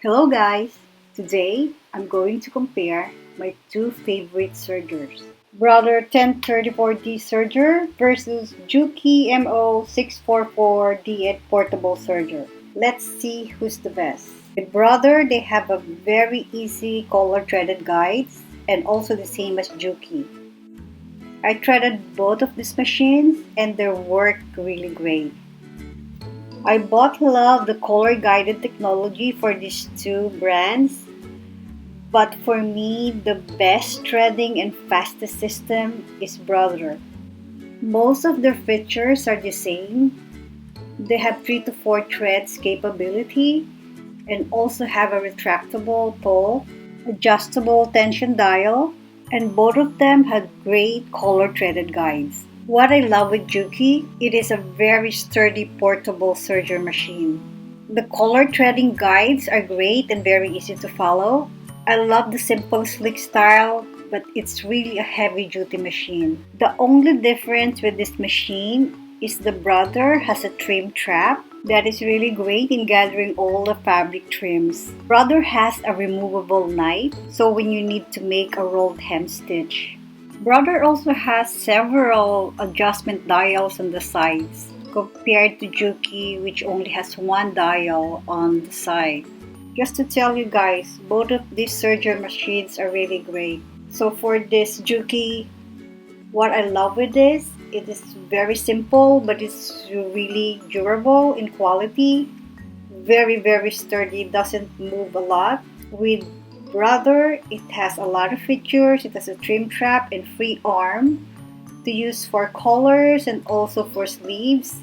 Hello guys! Today, I'm going to compare my two favorite sergers. Brother 1034D Serger versus Juki MO 644D Portable Serger. Let's see who's the best. With Brother, they have a very easy color threaded guides and also the same as Juki. I threaded both of these machines and they work really great. I both love the color guided technology for these two brands, but for me, the best threading and fastest system is Brother. Most of their features are the same. They have 3 to 4 threads capability and also have a retractable pole, adjustable tension dial, and both of them have great color threaded guides. What I love with Juki, it is a very sturdy portable serger machine. The color threading guides are great and very easy to follow. I love the simple slick style, but it's really a heavy duty machine. The only difference with this machine is the Brother has a trim trap that is really great in gathering all the fabric trims. Brother has a removable knife, so when you need to make a rolled hem stitch. Brother also has several adjustment dials on the sides compared to Juki, which only has one dial on the side. Just to tell you guys, both of these serger machines are really great. So for this Juki, what I love with this, it is very simple but it's really durable in quality. Very sturdy, doesn't move a lot. With Brother, it has a lot of features. It has a trim trap and free arm to use for collars and also for sleeves,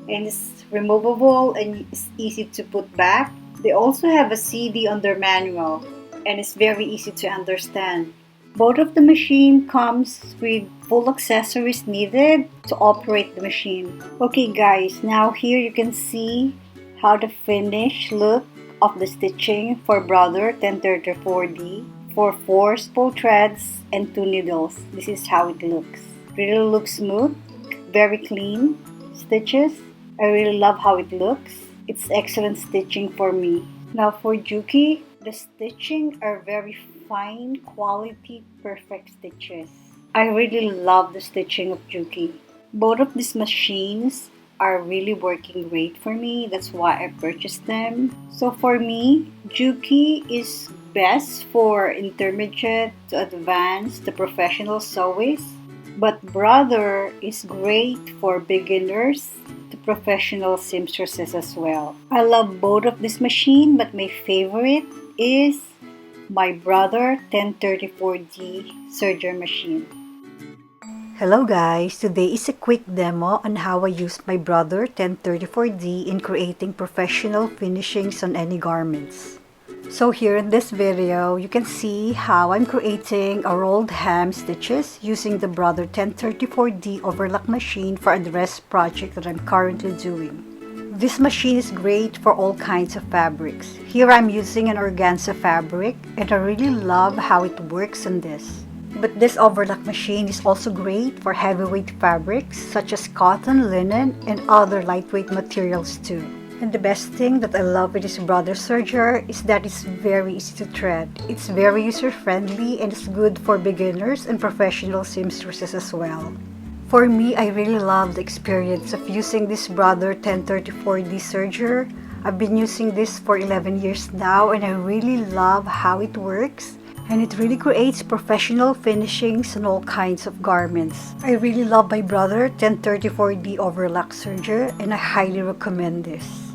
and it's removable and it's easy to put back. They also have a CD on their manual and it's very easy to understand. Both of the machine comes with full accessories needed to operate the machine. Okay guys, now here you can see how the finish look of the stitching for Brother 1034D for 4 spool threads and 2 needles. This is how it looks. Really looks smooth, very clean stitches. I really love how it looks. It's excellent stitching for me. Now for Juki, the stitching are very fine quality, perfect stitches. I really love the stitching of Juki. Both of these machines are really working great for me. That's why I purchased them. So for me, Juki is best for intermediate to advanced to professional sewists, but Brother is great for beginners to professional seamstresses as well. I love both of this machine, but my favorite is my Brother 1034D Serger machine. Hello guys, today is a quick demo on how I use my Brother 1034D in creating professional finishings on any garments. So here in this video, you can see how I'm creating a rolled hem stitches using the Brother 1034D Overlock machine for a dress project that I'm currently doing. This machine is great for all kinds of fabrics. Here I'm using an organza fabric and I really love how it works on this. But this overlock machine is also great for heavyweight fabrics such as cotton, linen, and other lightweight materials too. And the best thing that I love with this Brother Serger is that it's very easy to thread. It's very user-friendly and it's good for beginners and professional seamstresses as well. For me, I really love the experience of using this Brother 1034D Serger. I've been using this for 11 years now and I really love how it works. And it really creates professional finishings on all kinds of garments. I really love my Brother 1034D Overlock Serger and I highly recommend this.